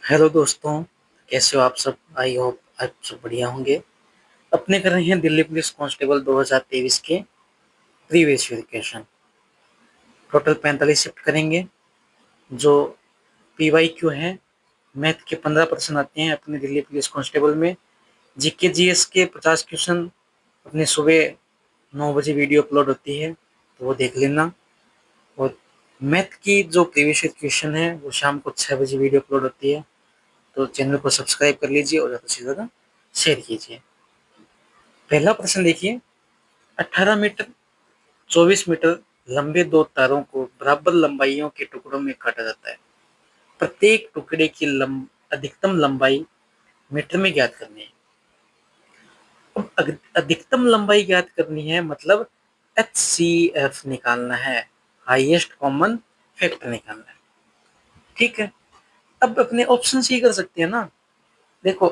Hello दोस्तों, कैसे हो आप सब। आई होप आप सब बढ़िया होंगे। अपने कर रहे हैं दिल्ली पुलिस कांस्टेबल 2023 के प्रीवियस वेरिफिकेशन। टोटल 45 शिफ्ट करेंगे। जो पीवाई क्यू है, मैथ के 15% आते हैं अपने दिल्ली पुलिस कांस्टेबल में। जीके जीएस के 50 क्वेश्चन अपने सुबह 9 बजे वीडियो अपलोड होती है, तो वो देख लेना। और मैथ की जो प्रीवियस क्वेश्चन है वो शाम को 6 बजे वीडियो अपलोड होती है, तो चैनल को सब्सक्राइब कर लीजिए और ज़्यादा से ज़्यादा शेयर कीजिए। पहला प्रश्न देखिए। 18 मीटर 24 मीटर लंबे दो तारों को बराबर लंबाइयों के टुकड़ों में काटा जाता है। प्रत्येक टुकड़े की अधिकतम लंबाई मीटर में ज्ञात करनी है। अब अधिकतम लंबाई ज्ञात करनी है, मतलब HCF निकालना है, हाईएस्ट कॉमन फैक्टर निकालना है। ठीक है। अब अपने ऑप्शन से ही कर सकते हैं ना। देखो,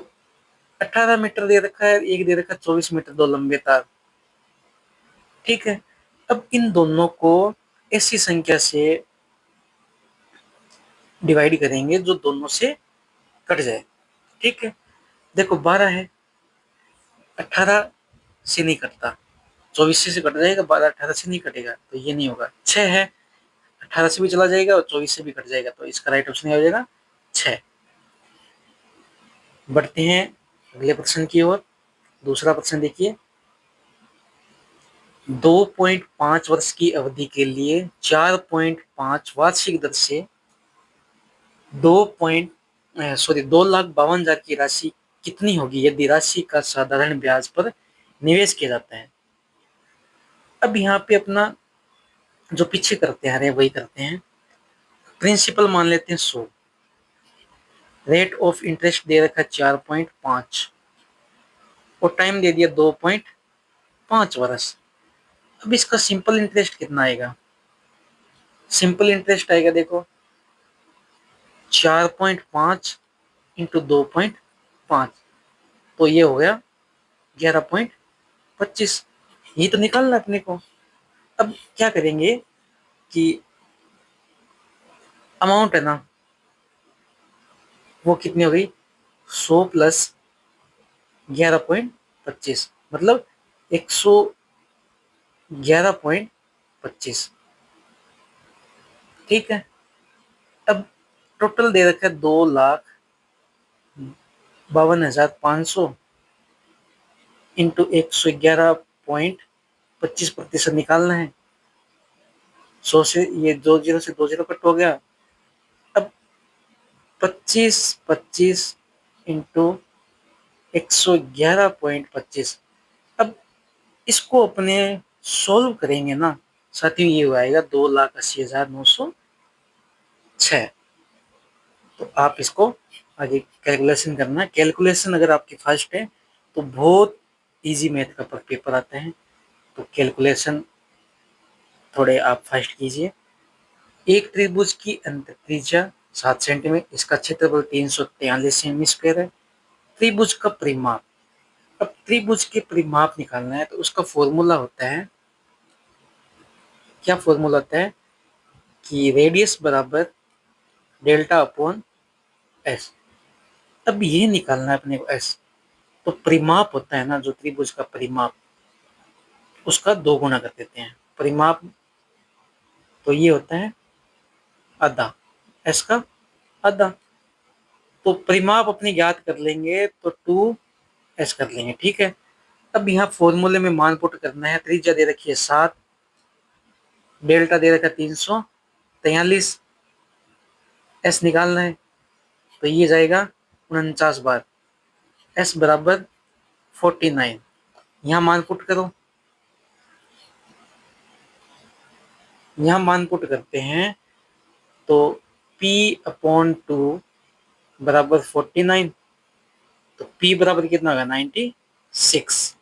18 मीटर दे रखा है, एक दे रखा है 24 मीटर, दो लंबे तार। ठीक है। अब इन दोनों को ऐसी संख्या से डिवाइड करेंगे जो दोनों से कट जाए। ठीक है। देखो, 12 है, 18 से नहीं कटता, 24 से कट जाएगा, 12 18 से नहीं कटेगा, तो ये नहीं होगा। 6 है, 18 से भी चला जाएगा और 24 से भी कट जाएगा, तो इसका राइट ऑप्शन हो जाएगा 6। बढ़ते हैं अगले प्रश्न की ओर। दूसरा प्रश्न देखिए। 2.5 वर्ष की अवधि के लिए 4.5 वार्षिक दर से 2,52,52,हजार की राशि कितनी होगी यदि राशि का साधारण ब्याज पर निवेश किया जाता है। अब यहाँ पे अपना जो पीछे करते आ रहे हैं वही करते हैं। प्रिंसिपल मान लेते हैं 100। रेट ऑफ इंटरेस्ट दे रखा है 4.5 और टाइम दे दिया 2.5 वर्ष। अब इसका सिंपल इंटरेस्ट कितना आएगा। सिंपल इंटरेस्ट आएगा, देखो, 4.5 इंटू 2.5, तो ये हो गया 11.25। ये तो निकालना अपने को। अब क्या करेंगे कि अमाउंट है ना, वो कितनी हो गई, 100 प्लस 11.25, मतलब 111.25। ठीक है। अब टोटल दे रखा है 2,52,500 इंटू 111.25% निकालना है। 100 से ये 2 जीरो से 2 जीरो कट हो गया। अब 25 इंटू 111.25। अब इसको अपने सोल्व करेंगे ना, साथियों, ये आएगा 2,80,906। तो आप इसको आगे कैलकुलेशन करना। कैलकुलेशन अगर आपकी फर्स्ट है तो बहुत इजी मैथ का पेपर आता है, तो कैलकुलेशन थोड़े आप फर्स्ट कीजिए। एक त्रिभुज की अंत त्रिज्या 7 सेंटीमीटर, इसका क्षेत्रफल 343 सेमी स्क्वायर है। त्रिभुज का परिमाप। अब त्रिभुज के परिमाप निकालना है तो उसका फॉर्मूला होता है, क्या फॉर्मूला होता है कि रेडियस बराबर डेल्टा अपॉन एस। अब ये निकालना है अपने को एस। तो परिमाप होता है ना, जो त्रिभुज का परिमाप, उसका 2 गुना कर देते हैं। परिमाप तो ये होता है आधा, एस का आधा। तो परिमाप अपनी ज्ञात कर लेंगे तो 2s कर लेंगे। ठीक है। अब यहाँ फॉर्मूले में मान पुट करना है। त्रिज्या दे रखी है 7, डेल्टा दे रखा है 343, एस निकालना है, तो ये जाएगा 49 बार। एस बराबर 49। यहाँ मान पुट करो। यहाँ मान पुट करते हैं तो P अपॉन 2 बराबर 49, तो P बराबर कितना होगा 96,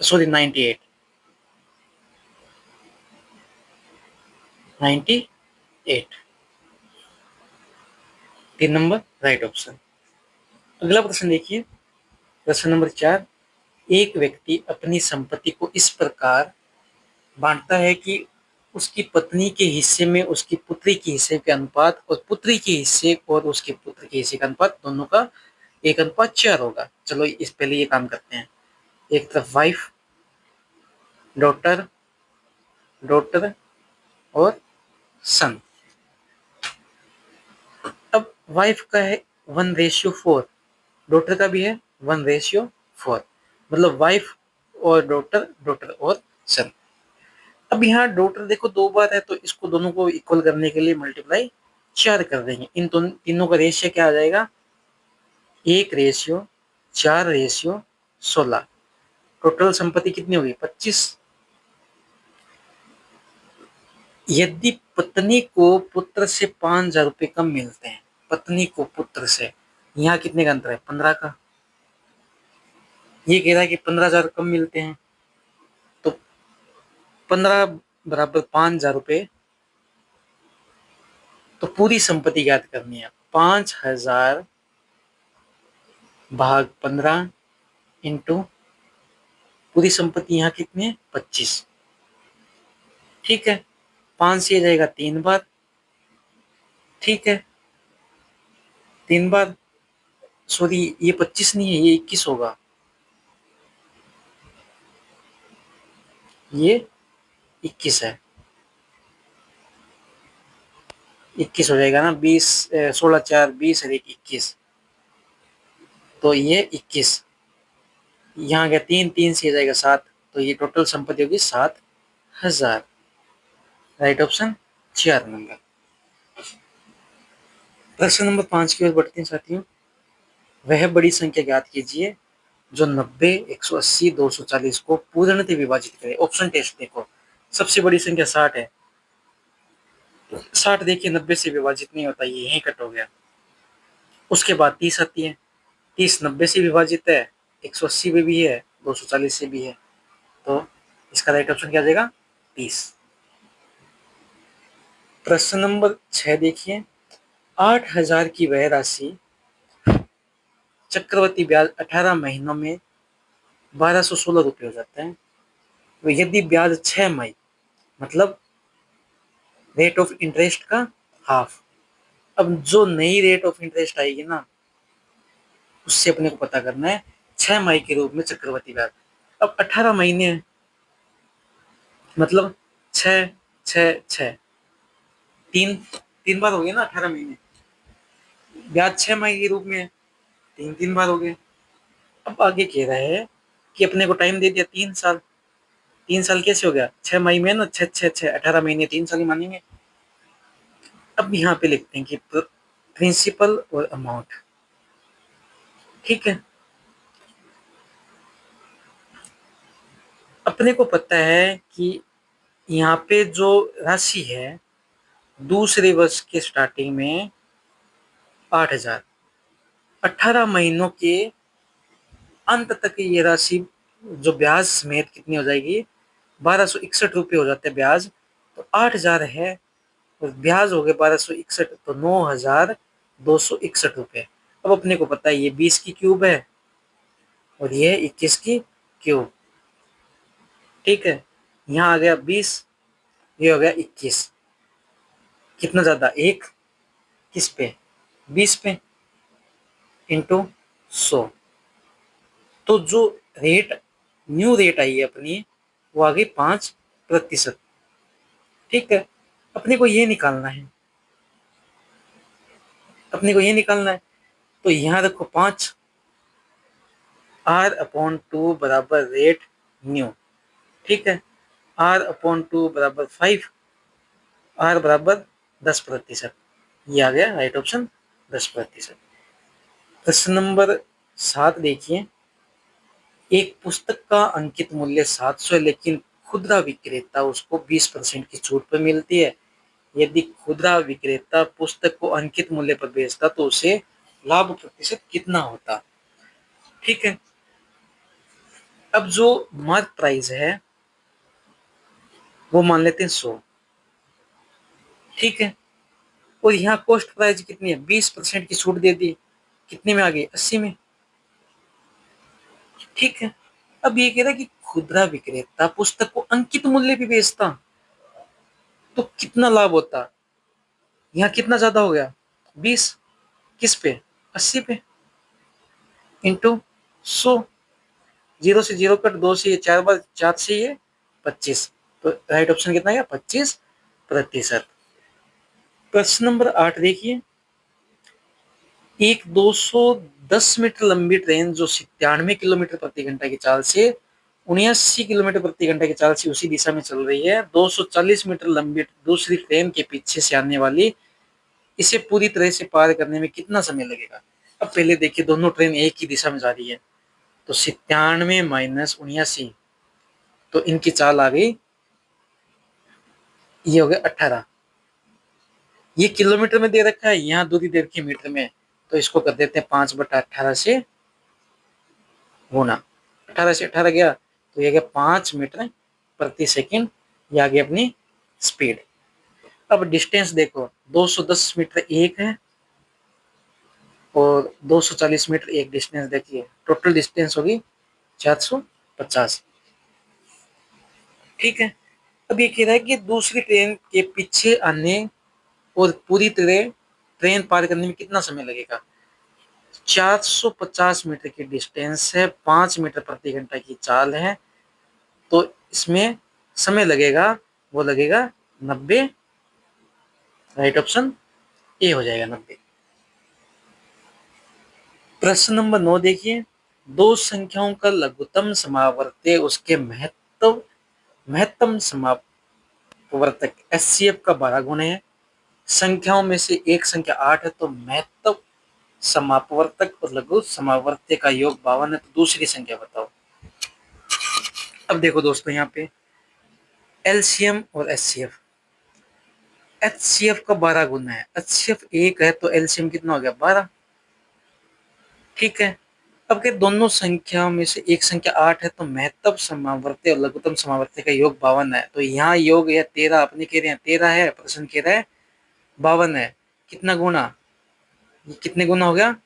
सॉरी 98, 98। 3 number right option. अगला प्रश्न देखिए। प्रश्न नंबर 4। एक व्यक्ति अपनी संपत्ति को इस प्रकार बांटता है कि उसकी पत्नी के हिस्से में उसकी पुत्री के हिस्से के अनुपात और पुत्री के हिस्से और उसके पुत्र के हिस्से का अनुपात दोनों का 1:4 होगा। चलो इस पहले ये काम करते हैं। एक तरफ वाइफ, डॉटर, डॉटर और सन। अब वाइफ का है 1:4, डॉटर का भी है 1:4, मतलब वाइफ और डॉटर, डॉटर और सन। अब यहाँ डॉटर देखो 2 बार है तो इसको दोनों को इक्वल करने के लिए मल्टीप्लाई 4 कर देंगे। इन तीनों का रेशियो क्या आ जाएगा? 1:4:16। टोटल संपत्ति कितनी होगी? 25। यदि पत्नी को पुत्र से 5,000 रुपए कम मिलते हैं, पत्नी को पुत्र से, यहाँ कितने का अंतर है? 15 का। ये कह रहा है कि 15,000 कम मिलते हैं, तो 15 बराबर 5,000 रुपए। तो पूरी संपत्ति ज्ञात करनी है। 5,000 भाग 15 इंटू पूरी संपत्ति यहाँ कितनी है? 25। ठीक है, 5 से जाएगा 3 बार। ठीक है, 3 बार, सॉरी ये 25 नहीं है, ये 21 होगा। ये 21 है, 21 हो जाएगा ना। 20 16 4 20 और 21, तो ये 21। यहाँ गया 3, 3 से जाएगा 7, तो ये टोटल संपत्ति होगी 7,000। Right option 4 number. प्रश्न नंबर 5 की ओर बढ़ते हैं साथियों। वह बड़ी संख्या ज्ञात कीजिए जो 90, 180, 240 को पूर्णतः विभाजित करे। ऑप्शन टेस्ट देखो। सबसे बड़ी संख्या 60 है। 60 देखिए 90 से विभाजित नहीं होता, ये यहीं कट हो गया। उसके बाद 30 आती है। 30 90 से विभाजित है, 180 में भी है, 240 से भी है, तो इसका राइट ऑप्शन क्या आ जाएगा? 30। प्रश्न नंबर 6 देखिए। 8,000 की वह राशि चक्रवृद्धि ब्याज 18 महीनों में 1,216 रुपये हो जाता है। तो यदि ब्याज 6 मई, मतलब रेट ऑफ इंटरेस्ट का हाफ। अब जो नई रेट ऑफ इंटरेस्ट आएगी ना, उससे अपने को पता करना है 6 मई के रूप में चक्रवृद्धि ब्याज। अब 18 महीने हैं, मतलब 6 6 6, तीन तीन बार हो गए ना 18 महीने। ब्याज 6 मई के रूप में है, 3 बार हो गए। अब आगे कह रहा है कि अपने को टाइम दे दिया 3 साल। 3 साल कैसे हो गया? 6 मई में ना 6 6 6, 18 महीने, 3 साल ही मानेंगे। अब यहाँ पे लिखते हैं कि प्रिंसिपल और अमाउंट। ठीक है, अपने को पता है कि यहाँ पे जो राशि है दूसरे वर्ष के स्टार्टिंग में 8,000, 18 महीनों के अंत तक ये राशि जो ब्याज समेत कितनी हो जाएगी? 1,261 रुपये हो जाते हैं ब्याज। तो 8,000 है और ब्याज हो गए 1,261, तो 9,261 रुपये। अब अपने को पता है ये 20 की क्यूब है और ये 21 की क्यूब। ठीक है, यहाँ आ गया 20, ये हो गया 21। कितना ज्यादा? एक किस पे? 20 पे इंटू 100। तो जो रेट न्यू रेट आई है अपनी, वो आ गई 5%। ठीक है, अपने को ये निकालना है, अपने को ये निकालना है। तो यहाँ देखो 5, R/2 बराबर रेट न्यू। ठीक है, R/2 बराबर 5, R बराबर 10%। ये आ गया राइट ऑप्शन 10%। प्रश्न नंबर 7 देखिए। एक पुस्तक का अंकित मूल्य 700 है, लेकिन खुदरा विक्रेता उसको 20% की छूट पर मिलती है। यदि खुदरा विक्रेता पुस्तक को अंकित मूल्य पर बेचता तो उसे लाभ प्रतिशत कितना होता? ठीक है, अब जो मार्क प्राइस है वो मान लेते हैं 100। ठीक है, और यहाँ कॉस्ट प्राइस कितनी है? 20% की छूट दे दी, कितने में आ गई? 80 में। ठीक है, अब ये कह रहा है कि खुदरा विक्रेता पुस्तक को अंकित मूल्य पे बेचता, तो कितना लाभ होता, यहाँ कितना ज्यादा हो गया 20, किस पे 80 पे, इंटू 100, 0 से 0 कट, 2 से ये 4 बार, 4 से ये 25, तो राइट ऑप्शन कितना गया 25%। प्रश्न नंबर 8 देखिए, एक 210 मीटर लंबी ट्रेन जो 97 किलोमीटर प्रति घंटा की चाल से 79 किलोमीटर प्रति घंटा की चाल से उसी दिशा में चल रही है, 240 मीटर लंबी दूसरी ट्रेन के पीछे से आने वाली इसे पूरी तरह से पार करने में कितना समय लगेगा। अब पहले देखिए, दोनों ट्रेन एक ही दिशा में जा रही है, तो 97 माइनस 79, तो इनकी चाल आ गई, ये हो गया 18। ये किलोमीटर में दे रखा है, यहाँ दूरी दे रखी है मीटर में, तो इसको कर देते हैं 5/18 से गुना। 18 से 18 गया तो ये गया 5 मीटर प्रति सेकंड, ये आ गई अपनी स्पीड। अब डिस्टेंस देखो, 210 मीटर एक है और 240 मीटर एक डिस्टेंस, देखिए टोटल डिस्टेंस होगी 450। ठीक है, अब ये कह रहा है कि दूसरी ट्रेन के पीछे आने और पूरी तरह ट्रेन पार करने में कितना समय लगेगा। 450 मीटर की डिस्टेंस है, 5 मीटर प्रति घंटा की चाल है, तो इसमें समय लगेगा, वो लगेगा 90। राइट ऑप्शन ए हो जाएगा 90। प्रश्न नंबर 9 देखिए, दो संख्याओं का लघुत्तम समावर्त्य उसके महत्तम समावर्तक एचसीएफ का 12 गुना है। संख्याओं में से एक संख्या 8 है, तो महत्तम समापवर्तक और लघु समावर्त्य का योग 52 है, तो दूसरी संख्या बताओ। अब देखो दोस्तों, यहाँ पे एलसीएम और एचसीएफ, एचसीएफ का 12 गुना है, एचसीएफ एक है, तो एलसीएम कितना हो गया 12। ठीक है, अब के दोनों संख्याओं में से एक संख्या 8 है, तो महत्तम समावर्त्य और लघुत्तम समावर्त्य का योग 52 है, तो यहाँ योग है 13, अपने कह रहे हैं 13 है, प्रश्न कह रहा है 52 है, कितना गुना, ये कितने गुना हो गया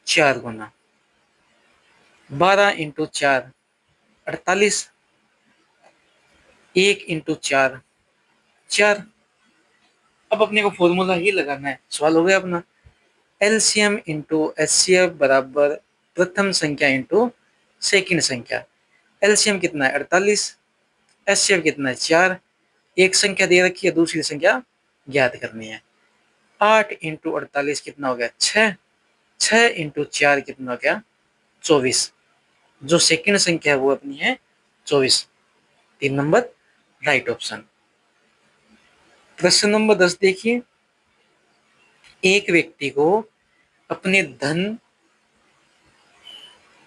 4 गुना, 12 इंटू 4 48, 1 इंटू 4 4। अब अपने को फॉर्मूला ही लगाना है, सवाल हो गया अपना, एलसीएम इंटू एचसीएफ बराबर प्रथम संख्या इंटू सेकंड संख्या। एलसीएम कितना है 48, एचसीएफ कितना है 4, एक संख्या दे रखी है, दूसरी संख्या ज्ञात करनी है। 8 इंटू 48 कितना हो गया 6, 6 इंटू 4 कितना हो गया 24, जो सेकंड संख्या है वो अपनी है 24। 3 नंबर राइट ऑप्शन। प्रश्न नंबर 10 देखिए, एक व्यक्ति को अपने धन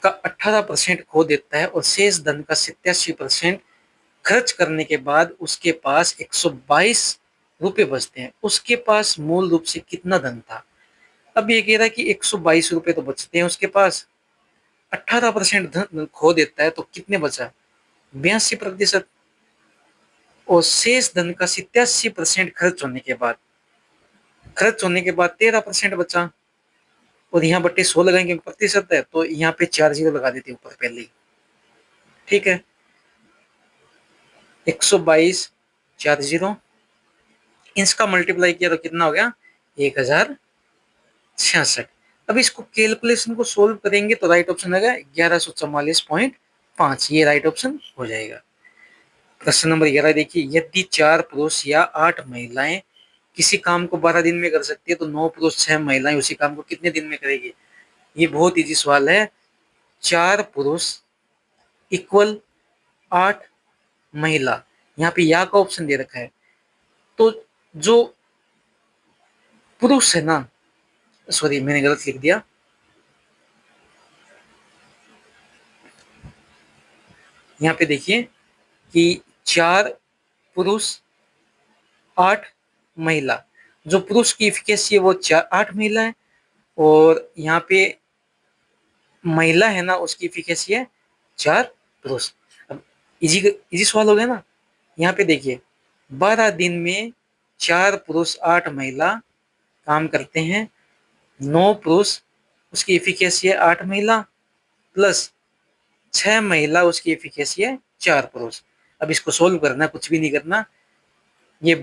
का 18% खो देता है और शेष धन का 87% खर्च करने के बाद उसके पास 122 रुपए बचते हैं, उसके पास मूल रूप से कितना धन था। अब ये कह रहा है कि 122 रुपए तो बचते हैं उसके पास, 18% धन खो देता है, तो कितने बचा 82%, और शेष धन का 87% खर्च होने के बाद 13% बचा, और यहाँ बट्टे 100 लगाएंगे, प्रतिशत है, तो यहाँ पे 4 जीरो लगा देते ऊपर पहले ही। ठीक है, 122 4 जीरो, इसका मल्टीप्लाई किया तो कितना हो गया 1066। अब इसको कैलकुलेशन को सोल्व करेंगे तो राइट ऑप्शन आएगा 1144.5, ये राइट ऑप्शन हो जाएगा। प्रश्न नंबर 11 देखिए, यदि 4 पुरुष या 8 महिलाएं किसी काम को 12 दिन में कर सकती है, तो 9 पुरुष 6 महिलाएं उसी काम को कितने दिन में करेगी। ये बहुत इजी सवाल है। 4 पुरुष इक्वल 8 महिला, यहाँ पे या का ऑप्शन दे रखा है, तो जो पुरुष है ना, सॉरी मैंने गलत लिख दिया, यहाँ पे देखिए कि 4 पुरुष 8 महिला, जो पुरुष की इफिकेसी है वो 8 महिला है, और यहाँ पे महिला है ना उसकी इफिकेसी है 4 पुरुष। अब इजी इजी सवाल हो गया ना। यहाँ पे देखिए 12 दिन में 4 पुरुष 8 महिला काम करते हैं, 9 पुरुष उसकी इफिकेसी है 8 महिला, प्लस 6 महिला उसकी इफिकेसी है 4 पुरुष। अब इसको सोल्व करना, कुछ भी नहीं करना, ये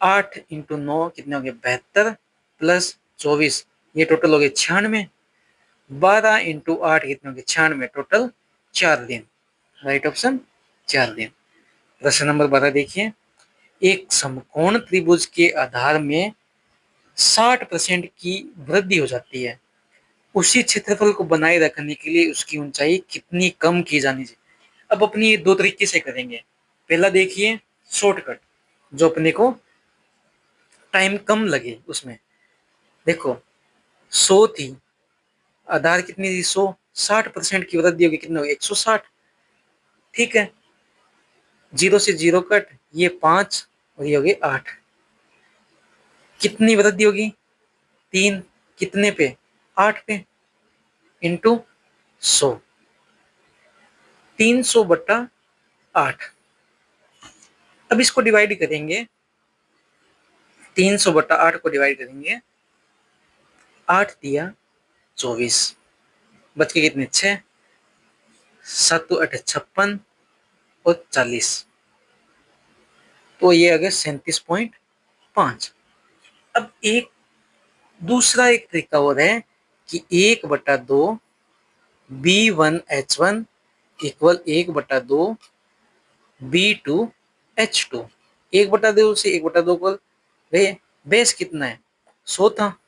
8 इंटू 9 कितने हो गए 72 प्लस 24 ये टोटल हो गए 96। 12 इंटू 8 कितने हो गए 96 टोटल 4 दिन। राइट ऑप्शन 4 दिन। प्रश्न नंबर 12 देखिए, एक समकोण त्रिभुज के आधार में 60% की वृद्धि हो जाती है, उसी क्षेत्रफल को बनाए रखने के लिए उसकी ऊंचाई कितनी कम की जानी चाहिए। अब अपनी ये दो तरीके से करेंगे। पहला देखिए शॉर्टकट, जो अपने को टाइम कम लगे उसमें। देखो 100 थी, आधार कितनी थी 100, 60% की वृद्धि होगी कितने होगी 160। ठीक है, 0 से 0 कट, ये 5 और ये होगी 8। कितनी वृद्धि होगी 3, कितने पे 8 पे, इंटू 100, 300/8। अब इसको डिवाइड करेंगे, 300/8 को डिवाइड करेंगे, 8 दिया 24, बच के कितने 6, 7 तो 8 56 और 40, तो ये आ गया 37.5। अब एक दूसरा एक तरीका और है कि 1/2 B1H1 इक्वल 1/2 B2H2। 1/2 से 1/2 को बेस कितना है 100 था,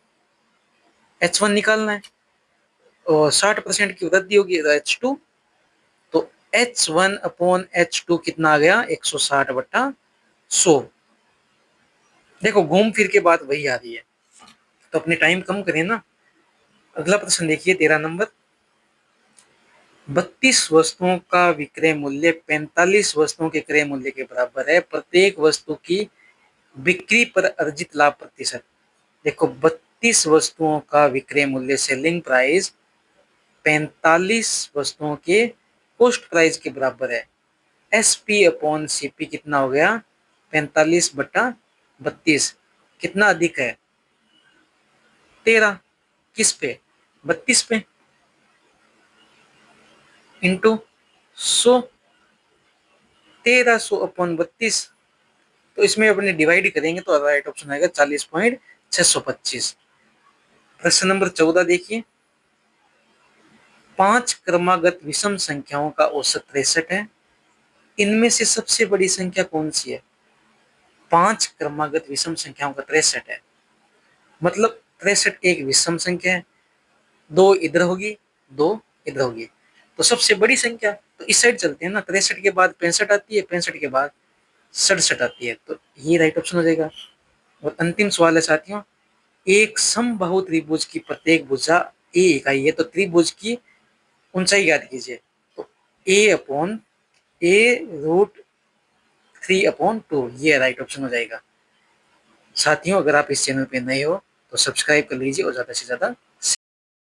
H1 निकालना है और 60% की वृद्धि होगी H2, तो H1/H2 कितना आ गया 160/100। देखो घूम फिर के बात वही आ रही है, तो अपने टाइम कम करें ना। अगला प्रश्न देखिए 13 नंबर, 32 वस्तुओं का विक्रय मूल्य 45 वस्तुओं के क्रय मूल्य के बराबर है, प्रत्येक वस्तु की बिक्री पर अर्जित लाभ प्रतिशत। देखो 32 वस्तुओं का विक्रय मूल्य सेलिंग प्राइस 45 वस्तुओं के कॉस्ट प्राइस के बराबर है। SP/CP कितना हो गया 45/32, कितना अधिक है 13, किस पे 32 पे, इंटू 100, 1300/32, तो इसमें अपने डिवाइड करेंगे तो राइट ऑप्शन आएगा 40.625। प्रश्न नंबर 14 देखिए, 5 क्रमागत विषम संख्याओं का औसत 63 है, इनमें से सबसे बड़ी संख्या कौन सी है। 5 क्रमागत विषम संख्याओं का 63 है, मतलब 63 एक विषम संख्या है, 2 इधर होगी 2 इधर होगी, तो सबसे बड़ी संख्या तो इस साइड चलते हैं ना, 63 के बाद 65 आती है, 65 के बाद 67 आती है, तो ये राइट ऑप्शन हो जाएगा। और अंतिम सवाल है साथियों, एक समबाहु त्रिभुज की प्रत्येक भुजा ए इकाई है, तो त्रिभुज की ऊंचाई ज्ञात कीजिए, तो A/√3/2 ये राइट ऑप्शन हो जाएगा। साथियों अगर आप इस चैनल पे नए हो तो सब्सक्राइब कर लीजिए और ज्यादा से ज्यादा